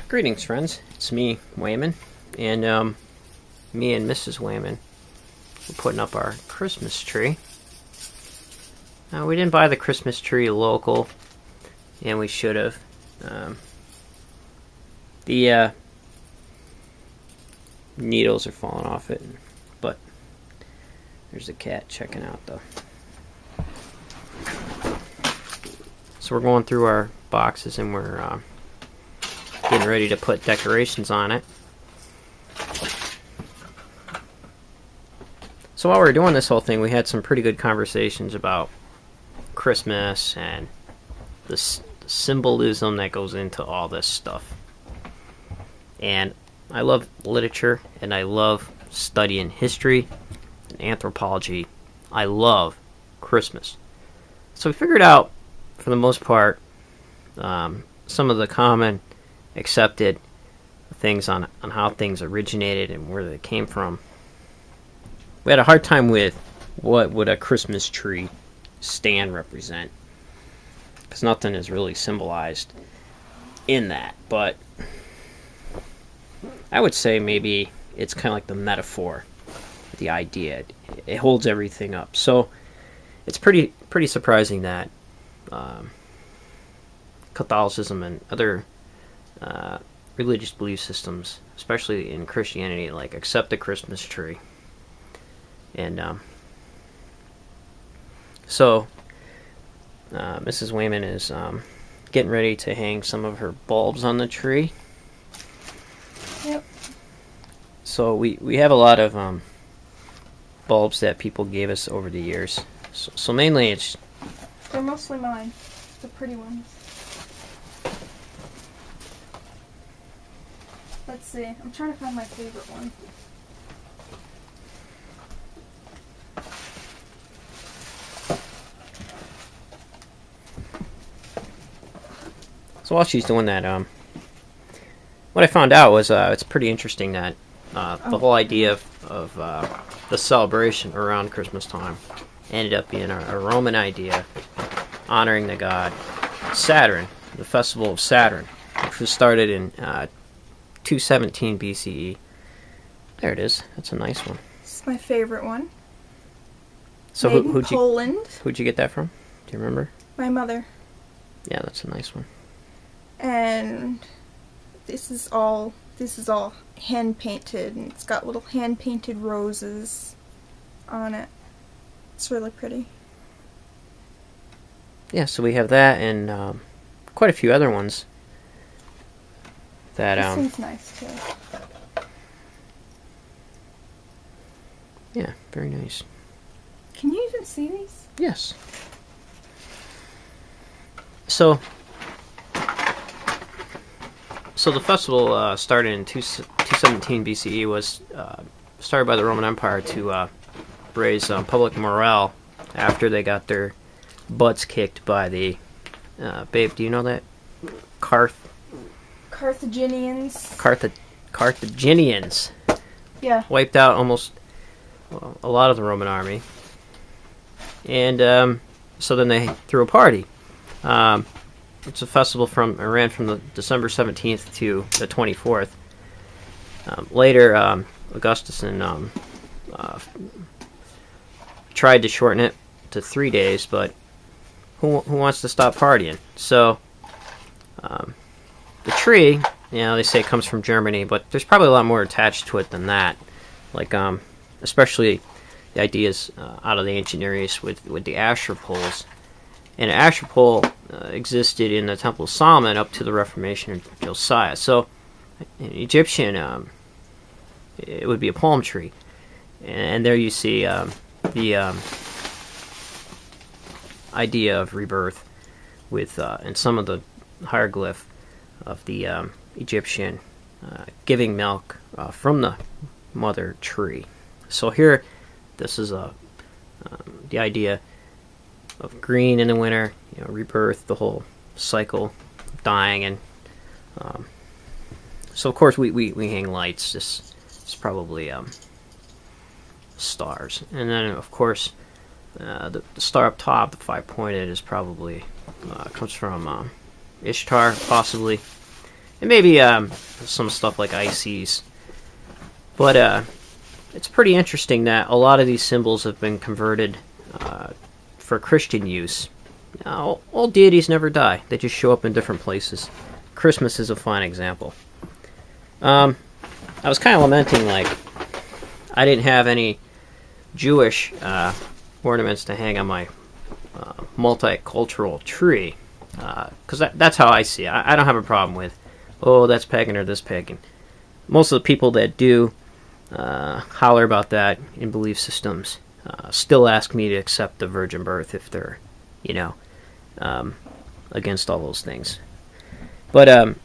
Greetings, friends. It's me, Wayman, and me and Mrs. Wayman were putting up our Christmas tree. We didn't buy the Christmas tree local, and we should have. The needles are falling off it, but there's a cat checking out, though. So we're going through our boxes, and we're getting ready to put decorations on it. So while we were doing this whole thing, we had some pretty good conversations about Christmas and the symbolism that goes into all this stuff. And I love literature, and I love studying history and anthropology. I love Christmas. So we figured out, for the most part, some of the common accepted things on how things originated and where they came from. We had a hard time with what would a Christmas tree stand represent, because nothing is really symbolized in that, but I would say maybe it's kind of like the metaphor, the idea. It holds everything up. So it's pretty surprising that Catholicism and other religious belief systems, especially in Christianity, like accept the Christmas tree. And so Mrs. Wayman is getting ready to hang some of her bulbs on the tree. Yep. So we have a lot of bulbs that people gave us over the years. So mainly They're mostly mine, the pretty ones. Let's see. I'm trying to find my favorite one. So while she's doing that, what I found out was it's pretty interesting that the whole idea of the celebration around Christmas time ended up being a Roman idea honoring the god Saturn, the festival of Saturn, which was started in 217 BCE. There it is. That's a nice one. This is my favorite one. So Poland. Who'd you get that from? Do you remember? My mother. Yeah, that's a nice one. And this is all hand painted, and it's got little hand painted roses on it. It's really pretty. Yeah, so we have that and quite a few other ones. That this one's nice too. Yeah, very nice. Can you even see these? Yes. So the festival started in 217 BCE, was started by the Roman Empire to raise public morale after they got their butts kicked by the babe, do you know that? Carthaginians. Carthaginians. Yeah. Wiped out almost a lot of the Roman army. And so then they threw a party. It's a festival ran from the December 17th to the 24th. Later, Augustus tried to shorten it to 3 days, but who wants to stop partying? So the tree, they say it comes from Germany, but there's probably a lot more attached to it than that. Like, especially the ideas out of the ancient Near East with the Asher poles. And an Asher pole existed in the Temple of Solomon up to the Reformation of Josiah. So, in Egyptian, it would be a palm tree. And there you see the idea of rebirth with, in some of the hieroglyph of the Egyptian giving milk from the mother tree. So here, this is the idea of green in the winter, rebirth, the whole cycle, dying, and so of course we hang lights. It's probably stars, and then of course the star up top, the 5-pointed, is probably comes from Ishtar, possibly, and maybe some stuff like ICs. But it's pretty interesting that a lot of these symbols have been converted for Christian use. All deities never die; they just show up in different places. Christmas is a fine example. I was kind of lamenting, like, I didn't have any Jewish ornaments to hang on my multicultural tree, because that's how I see it. I don't have a problem with, oh, that's pagan or this pagan. Most of the people that do holler about that in belief systems still ask me to accept the virgin birth if they're, against all those things. But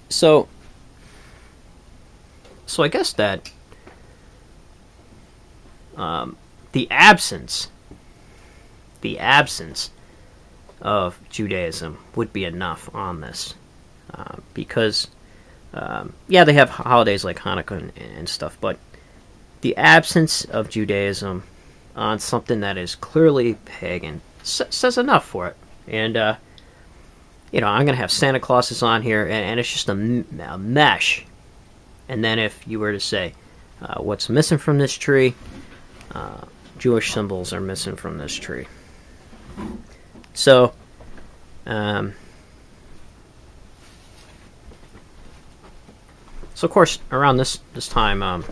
so I guess that the absence of Judaism would be enough on this, because they have holidays like Hanukkah and stuff, but the absence of Judaism on something that is clearly pagan says enough for it. And I'm going to have Santa Clauses on here, and it's just a mesh. And then if you were to say, what's missing from this tree? Jewish symbols are missing from this tree. So, of course, around this time,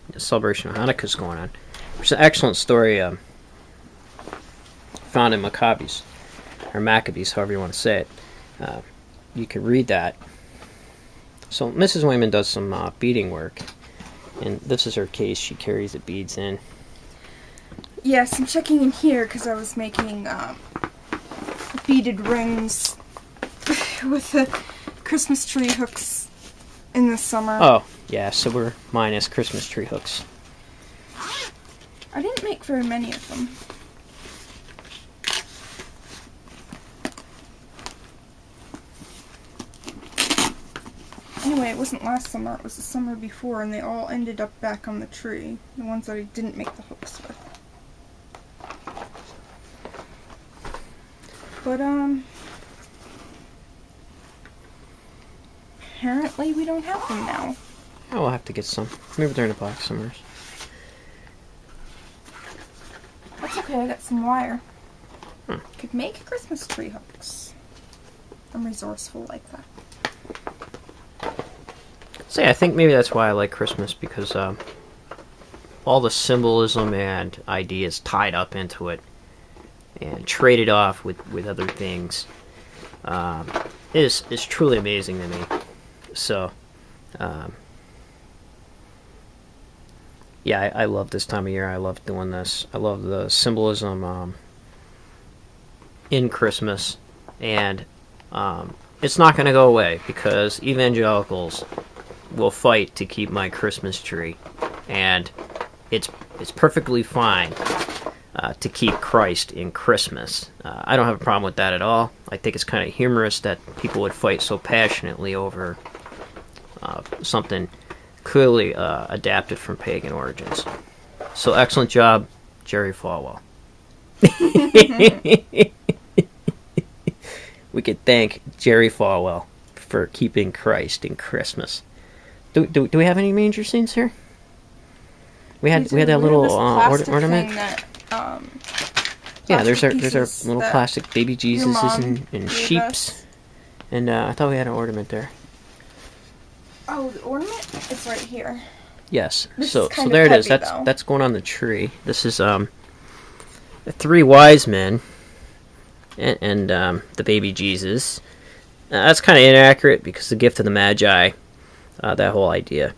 the celebration of Hanukkah is going on. There's an excellent story found in Maccabees, or Maccabees, however you want to say it. You can read that. So Mrs. Wayman does some beading work, and this is her case. She carries the beads in. Yes, I'm checking in here because I was making beaded rings with the Christmas tree hooks in the summer. Oh, yeah, so we're minus Christmas tree hooks. I didn't make very many of them. Anyway, it wasn't last summer, it was the summer before, and they all ended up back on the tree. The ones that I didn't make the hooks with. But, apparently we don't have them now. Oh, we'll have to get some. Maybe they're in a box somewhere. That's okay, I got some wire. Could make Christmas tree hooks. I'm resourceful like that. So yeah, I think maybe that's why I like Christmas, because all the symbolism and ideas tied up into it and traded off with other things is truly amazing to me. So I love this time of year. I love doing this. I love the symbolism in Christmas, and it's not going to go away, because evangelicals will fight to keep my Christmas tree, and it's perfectly fine to keep Christ in Christmas. I don't have a problem with that at all. I think it's kind of humorous that people would fight so passionately over something clearly adapted from pagan origins. So excellent job, Jerry Falwell. We could thank Jerry Falwell for keeping Christ in Christmas. Do we have any manger scenes here? We had that little ornament. Yeah, there's our little plastic baby Jesuses and sheeps, and I thought we had an ornament there. Oh, the ornament is right here. Yes. This so is kind there of it is. heavy, That's going on the tree. This is the three wise men and the baby Jesus. That's kind of inaccurate, because the gift of the Magi, that whole idea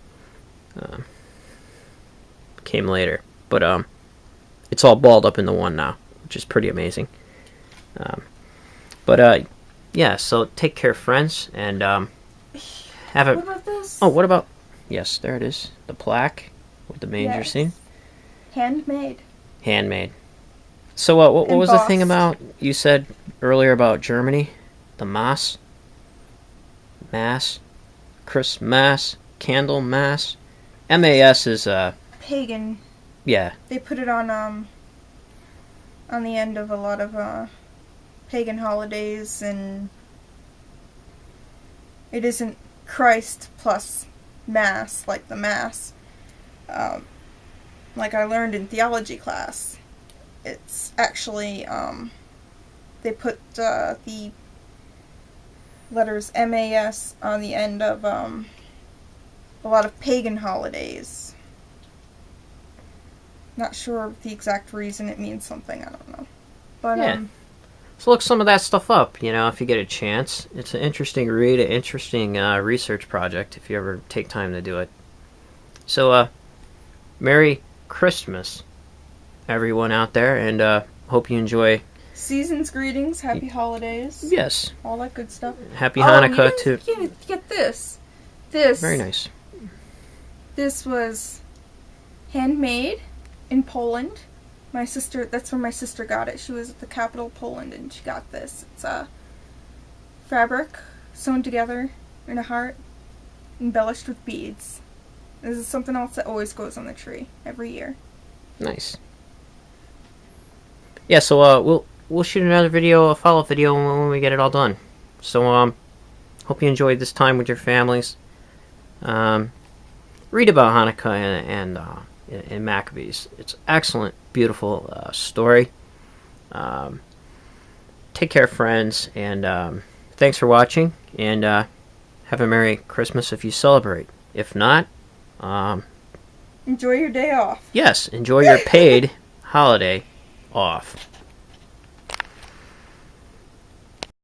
came later. But it's all balled up into one now, which is pretty amazing. Yeah, so take care, friends, and have a... What about this? Oh, what about... Yes, there it is. The plaque with the manger scene. Handmade. Handmade. So what was the thing about... You said earlier about Germany? The Mass? Mass? Christmas? Candle Mass? MAS is... Pagan. Yeah. They put it on the end of a lot of pagan holidays and It isn't Christ plus Mass, like the Mass. Like I learned in theology class. It's actually, they put the letters MAS on the end of a lot of pagan holidays. Not sure the exact reason. It means something, I don't know. But, yeah. So look some of that stuff up, if you get a chance. It's an interesting read, an interesting research project if you ever take time to do it. So, Merry Christmas, everyone out there, and hope you enjoy. Season's greetings, happy holidays. Yes. All that good stuff. Happy Hanukkah too. Get this. This. Very nice. This was handmade in Poland. My sister, that's where my sister got it. She was at the capital of Poland and she got this. It's a fabric sewn together in a heart, embellished with beads. This is something else that always goes on the tree every year. Nice. Yeah, so we'll shoot another video, a follow-up video when we get it all done. So hope you enjoyed this time with your families. Read about Hanukkah and Maccabees. It's excellent, beautiful story. Take care, friends, and thanks for watching, and have a Merry Christmas if you celebrate. If not, enjoy your day off. Yes, enjoy your paid holiday off.